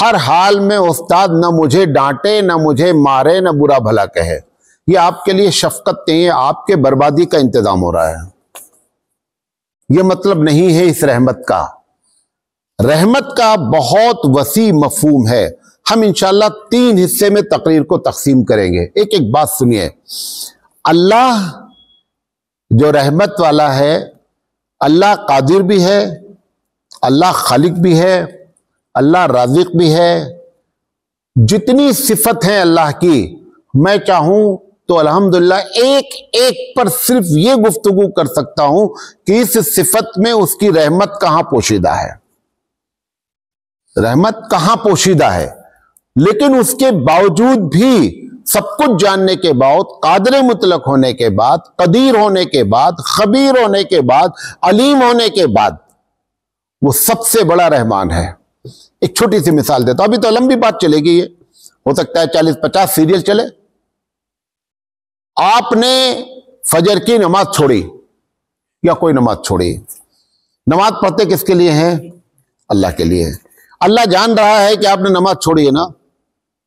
ہر حال میں استاد نہ مجھے ڈانٹے، نہ مجھے مارے، نہ برا بھلا کہے. یہ آپ کے لیے شفقت نہیں ہے، آپ کے بربادی کا انتظام ہو رہا ہے. یہ مطلب نہیں ہے اس رحمت کا. رحمت کا بہت وسیع مفہوم ہے. ہم انشاءاللہ 3 حصے میں تقریر کو تقسیم کریں گے. ایک ایک بات سنیے. اللہ جو رحمت والا ہے، اللہ قادر بھی ہے، اللہ خالق بھی ہے، اللہ رازق بھی ہے. جتنی صفت ہیں اللہ کی، میں چاہوں تو الحمدللہ ایک ایک پر صرف یہ گفتگو کر سکتا ہوں کہ اس صفت میں اس کی رحمت کہاں پوشیدہ ہے، رحمت کہاں پوشیدہ ہے. لیکن اس کے باوجود بھی، سب کچھ جاننے کے بعد، قادر مطلق ہونے کے بعد، قدیر ہونے کے بعد، خبیر ہونے کے بعد، علیم ہونے کے بعد، وہ سب سے بڑا رحمان ہے. ایک چھوٹی سی مثال دیتا ہوں. ابھی تو لمبی بات چلے گی، یہ ہو سکتا ہے 40-50 سیریل چلے. آپ نے فجر کی نماز چھوڑی یا کوئی نماز چھوڑی. نماز پڑھتے کس کے لیے ہیں؟ اللہ کے لیے. اللہ جان رہا ہے کہ آپ نے نماز چھوڑی ہے نا؟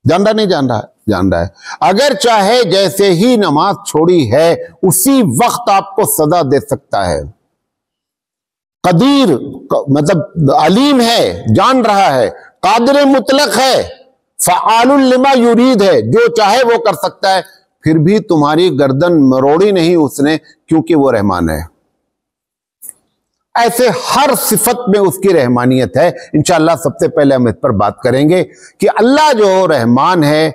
جان رہا نہیں جان رہا؟ جان رہا ہے. اگر چاہے جیسے ہی نماز چھوڑی ہے اسی وقت آپ کو سزا دے سکتا ہے. قدیر مطلب علیم ہے، جان رہا ہے. قادر مطلق ہے، فعال لما یرید ہے، جو چاہے وہ کر سکتا ہے. پھر بھی تمہاری گردن مروڑی نہیں اس نے، کیونکہ وہ رحمان ہے. ایسے ہر صفت میں اس کی رحمانیت ہے. انشاءاللہ سب سے پہلے ہم اس پر بات کریں گے کہ اللہ جو رحمان ہے،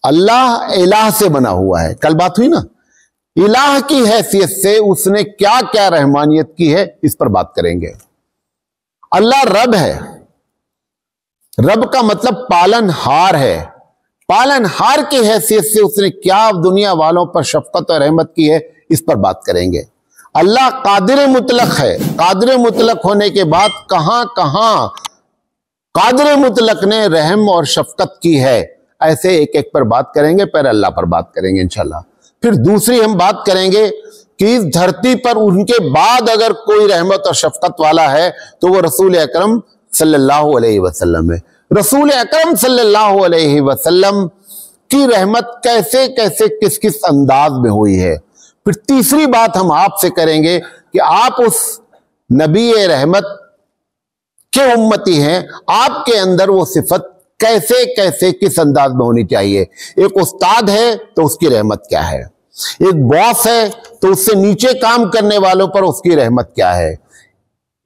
اللہ الہ سے بنا ہوا ہے. کل بات ہوئی نا، الہ کی حیثیت سے اس نے کیا کیا رحمانیت کی ہے، اس پر بات کریں گے. اللہ رب ہے. رب کا مطلب پالن ہار ہے. پالن ہار کی حیثیت سے اس نے کیا دنیا والوں پر شفقت اور رحمت کی ہے، اس پر بات کریں گے. اللہ قادر مطلق ہے. قادر مطلق ہونے کے بعد کہاں کہاں قادر مطلق نے رحم اور شفقت کی ہے، ایسے ایک ایک پر بات کریں گے. پہلے اللہ پر بات کریں گے انشاءاللہ. پھر دوسری ہم بات کریں گے کہ اس دھرتی پر ان کے بعد اگر کوئی رحمت اور شفقت والا ہے تو وہ رسول اکرم صلی اللہ علیہ وسلم ہے. رسول اکرم صلی اللہ علیہ وسلم کی رحمت کیسے کیسے کس کس انداز میں ہوئی ہے. پھر تیسری بات ہم آپ سے کریں گے کہ آپ اس نبی رحمت کے امتی ہیں، آپ کے اندر وہ صفت کیسے کیسے کس انداز میں ہونی چاہیے. ایک استاد ہے تو اس کی رحمت کیا ہے، ایک باس ہے تو اس سے نیچے کام کرنے والوں پر اس کی رحمت کیا ہے،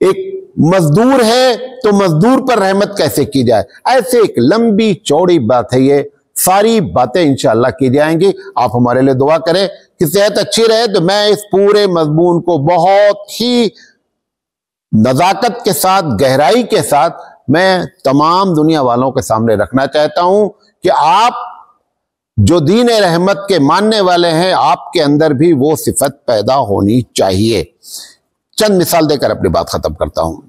ایک مزدور ہے تو مزدور پر رحمت کیسے کی جائے. ایسے ایک لمبی چوڑی بات ہے. یہ ساری باتیں انشاءاللہ کی جائیں گی. آپ ہمارے لیے دعا کریں کہ صحت اچھی رہے. تو میں اس پورے مضمون کو بہت ہی نزاکت کے ساتھ، گہرائی کے ساتھ میں تمام دنیا والوں کے سامنے رکھنا چاہتا ہوں کہ آپ جو دین رحمت کے ماننے والے ہیں، آپ کے اندر بھی وہ صفت پیدا ہونی چاہیے. چند مثال دے کر اپنی بات ختم کرتا ہوں.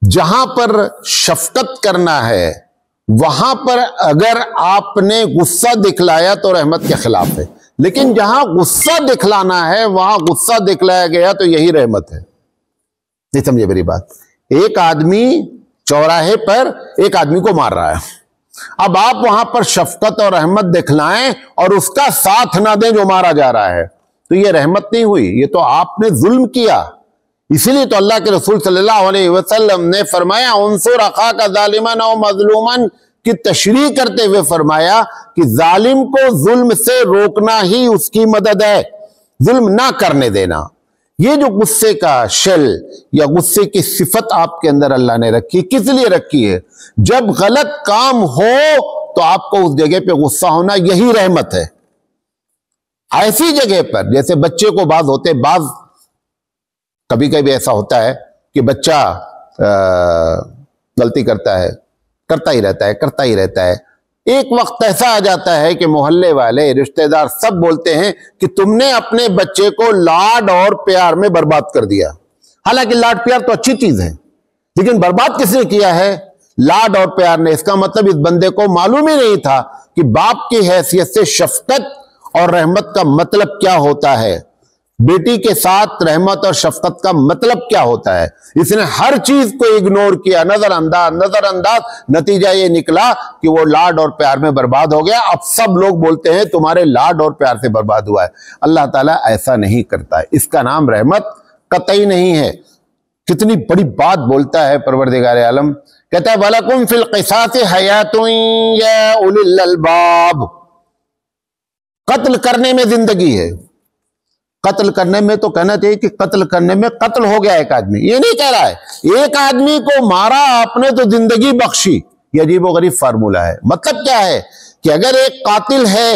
جہاں پر شفقت کرنا ہے وہاں پر اگر آپ نے غصہ دکھلایا تو رحمت کے خلاف ہے. لیکن جہاں غصہ دکھلانا ہے وہاں غصہ دکھلایا گیا تو یہی رحمت ہے. نہیں سمجھے میری بات؟ ایک آدمی چوراہے پر ایک آدمی کو مار رہا ہے. اب آپ وہاں پر شفقت اور رحمت دکھلائیں اور اس کا ساتھ نہ دیں جو مارا جا رہا ہے، تو یہ رحمت نہیں ہوئی، یہ تو آپ نے ظلم کیا. اسی لیے تو اللہ کے رسول صلی اللہ علیہ وسلم نے فرمایا انصر اخاک ظالما او مظلوما کی تشریح کرتے ہوئے فرمایا کہ ظالم کو ظلم سے روکنا ہی اس کی مدد ہے، ظلم نہ کرنے دینا. یہ جو غصے کا شل یا غصے کی صفت آپ کے اندر اللہ نے رکھی، کس لیے رکھی ہے؟ جب غلط کام ہو تو آپ کو اس جگہ پہ غصہ ہونا، یہی رحمت ہے. ایسی جگہ پر جیسے بچے کو بعض کبھی کبھی ایسا ہوتا ہے کہ بچہ غلطی کرتا ہی رہتا ہے. ایک وقت ایسا آ جاتا ہے کہ محلے والے، رشتہ دار سب بولتے ہیں کہ تم نے اپنے بچے کو لاڈ اور پیار میں برباد کر دیا. حالانکہ لاڈ پیار تو اچھی چیز ہے، لیکن برباد کس نے کیا ہے؟ لاڈ اور پیار نے. اس کا مطلب اس بندے کو معلوم ہی نہیں تھا کہ باپ کی حیثیت سے شفقت اور رحمت کا مطلب کیا ہوتا ہے. بیٹی کے ساتھ رحمت اور شفقت کا مطلب کیا ہوتا ہے؟ اس نے ہر چیز کو اگنور کیا، نظر انداز، نتیجہ یہ نکلا کہ وہ لاڈ اور پیار میں برباد ہو گیا۔ اب سب لوگ بولتے ہیں تمہارے لاڈ اور پیار سے برباد ہوا ہے۔ اللہ تعالیٰ ایسا نہیں کرتا ہے، اس کا نام رحمت قطعی نہیں ہے۔ کتنی بڑی بات بولتا ہے پروردگار عالم، کہتا ہے وَلَكُمْ فِي الْقِصَاصِ حَيَاتٌ يَا أُولِي الْأَلْبَابِ۔ قتل کرنے میں زندگی ہے۔ قتل کرنے میں تو کہنا چاہیے کہ قتل کرنے میں قتل ہو گیا ایک آدمی، یہ نہیں کہہ رہا ہے ایک آدمی کو مارا آپ نے تو زندگی بخشی۔ یہ عجیب و غریب فارمولہ ہے۔ مطلب کیا ہے کہ اگر ایک قاتل ہے،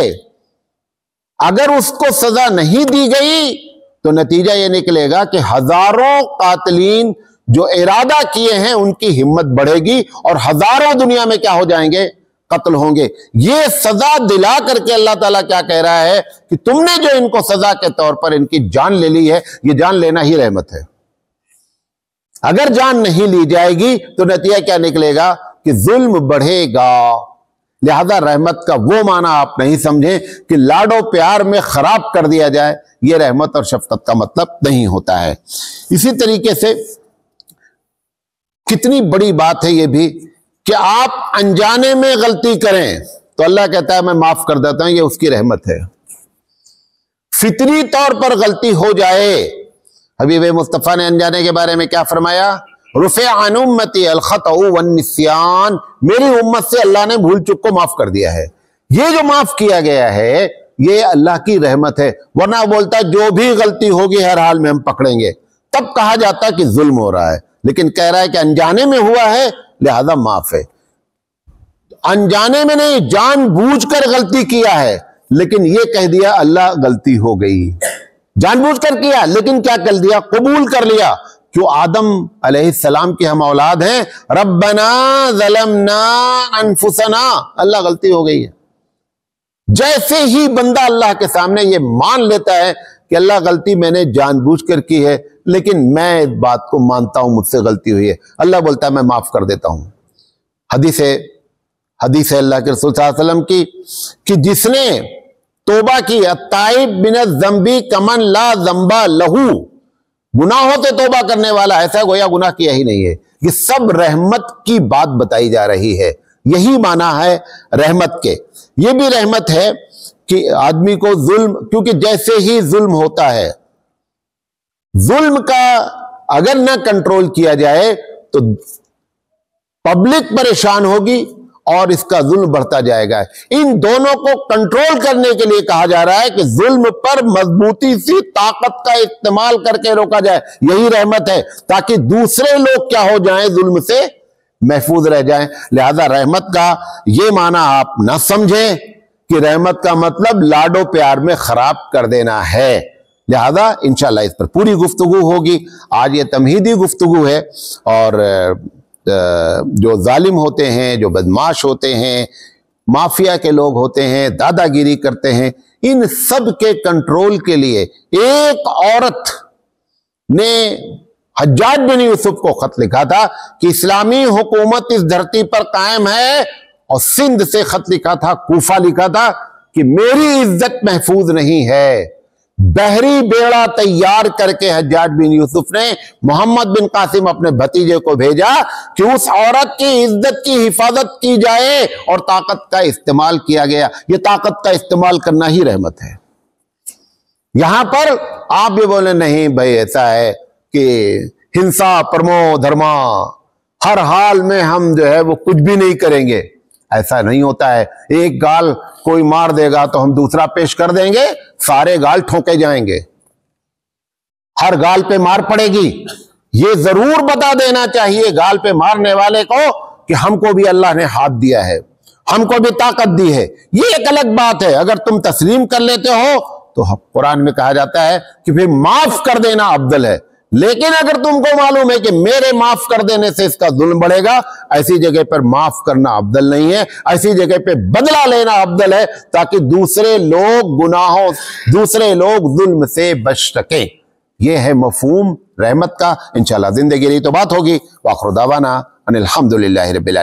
اگر اس کو سزا نہیں دی گئی تو نتیجہ یہ نکلے گا کہ ہزاروں قاتلین جو ارادہ کیے ہیں ان کی ہمت بڑھے گی اور ہزاروں دنیا میں کیا ہو جائیں گے؟ قتل ہوں گے۔ یہ سزا دلا کر کے اللہ تعالیٰ کیا کہہ رہا ہے کہ تم نے جو ان کو سزا کے طور پر ان کی جان لے لی ہے، یہ جان لینا ہی رحمت ہے۔ اگر جان نہیں لی جائے گی تو نتیجہ کیا نکلے گا کہ ظلم بڑھے گا۔ لہذا رحمت کا وہ معنی آپ نہیں سمجھیں کہ لاڈ و پیار میں خراب کر دیا جائے، یہ رحمت اور شفقت کا مطلب نہیں ہوتا ہے۔ اسی طریقے سے کتنی بڑی بات ہے یہ بھی کہ آپ انجانے میں غلطی کریں تو اللہ کہتا ہے میں معاف کر دیتا ہوں، یہ اس کی رحمت ہے۔ فطری طور پر غلطی ہو جائے، حبیب مصطفیٰ نے انجانے کے بارے میں کیا فرمایا؟ رفع عن امتی الخطأ والنسیان، میری امت سے اللہ نے بھول چک کو معاف کر دیا ہے۔ یہ جو معاف کیا گیا ہے یہ اللہ کی رحمت ہے، ورنہ بولتا جو بھی غلطی ہوگی ہر حال میں ہم پکڑیں گے، تب کہا جاتا کہ ظلم ہو رہا ہے۔ لیکن کہہ رہا ہے کہ انجانے میں ہوا ہے لہذا معاف ہے۔ انجانے میں نہیں، جان بوجھ کر غلطی کیا ہے، لیکن یہ کہہ دیا اللہ غلطی ہو گئی، جان بوجھ کر کیا لیکن کیا کر دیا؟ قبول کر لیا۔ کیوں؟ آدم علیہ السلام کی ہم اولاد ہیں، ربنا ظلمنا انفسنا، اللہ غلطی ہو گئی ہے۔ جیسے ہی بندہ اللہ کے سامنے یہ مان لیتا ہے کہ اللہ غلطی میں نے جان بوجھ کر کی ہے لیکن میں اس بات کو مانتا ہوں مجھ سے غلطی ہوئی ہے، اللہ بولتا ہے میں معاف کر دیتا ہوں۔ حدیث ہے اللہ کے رسول صلی اللہ علیہ وسلم کی کہ جس نے توبہ کی، التائب من الذنب کمن لا ذنب لہو، گناہوں سے توبہ کرنے والا ایسا گویا گناہ کیا ہی نہیں ہے۔ یہ سب رحمت کی بات بتائی جا رہی ہے، یہی معنی ہے رحمت کے۔ یہ بھی رحمت ہے کہ آدمی کو ظلم، کیونکہ جیسے ہی ظلم ہوتا ہے، ظلم کا اگر نہ کنٹرول کیا جائے تو پبلک پریشان ہوگی اور اس کا ظلم بڑھتا جائے گا۔ ان دونوں کو کنٹرول کرنے کے لیے کہا جا رہا ہے کہ ظلم پر مضبوطی سی طاقت کا استعمال کر کے روکا جائے، یہی رحمت ہے، تاکہ دوسرے لوگ کیا ہو جائیں؟ ظلم سے محفوظ رہ جائیں۔ لہذا رحمت کا یہ معنی آپ نہ سمجھیں کہ رحمت کا مطلب لاڈو پیار میں خراب کر دینا ہے۔ لہذا انشاءاللہ اس پر پوری گفتگو ہوگی۔ آج یہ تمہیدی گفتگو ہے، اور جو ظالم ہوتے ہیں، جو بدماش ہوتے ہیں، مافیا کے لوگ ہوتے ہیں، دادا گیری کرتے ہیں، ان سب کے کنٹرول کے لیے ایک عورت نے حجاج بن یوسف کو خط لکھا تھا کہ اسلامی حکومت اس دھرتی پر قائم ہے، اور سندھ سے خط لکھا تھا، کوفہ لکھا تھا کہ میری عزت محفوظ نہیں ہے۔ بحری بیڑا تیار کر کے حجاج بن یوسف نے محمد بن قاسم اپنے بھتیجے کو بھیجا کہ اس عورت کی عزت کی حفاظت کی جائے، اور طاقت کا استعمال کیا گیا۔ یہ طاقت کا استعمال کرنا ہی رحمت ہے۔ یہاں پر آپ یہ بولیں نہیں بھائی ایسا ہے کہ ہنسا پرمو دھرما، ہر حال میں ہم جو ہے وہ کچھ بھی نہیں کریں گے، ایسا نہیں ہوتا ہے۔ ایک گال کوئی مار دے گا تو ہم دوسرا پیش کر دیں گے، سارے گال ٹھوکے جائیں گے، ہر گال پہ مار پڑے گی۔ یہ ضرور بتا دینا چاہیے گال پہ مارنے والے کو کہ ہم کو بھی اللہ نے ہاتھ دیا ہے، ہم کو بھی طاقت دی ہے۔ یہ ایک الگ بات ہے، اگر تم تسلیم کر لیتے ہو تو قرآن میں کہا جاتا ہے کہ پھر معاف کر دینا افضل ہے۔ لیکن اگر تم کو معلوم ہے کہ میرے معاف کر دینے سے اس کا ظلم بڑھے گا، ایسی جگہ پر معاف کرنا افضل نہیں ہے، ایسی جگہ پہ بدلہ لینا افضل ہے، تاکہ دوسرے لوگ ظلم سے بچ سکیں۔ یہ ہے مفہوم رحمت کا۔ انشاءاللہ زندگی رہی تو بات ہوگی۔ وآخر دعوانا ان الحمدللہ رب العالمین۔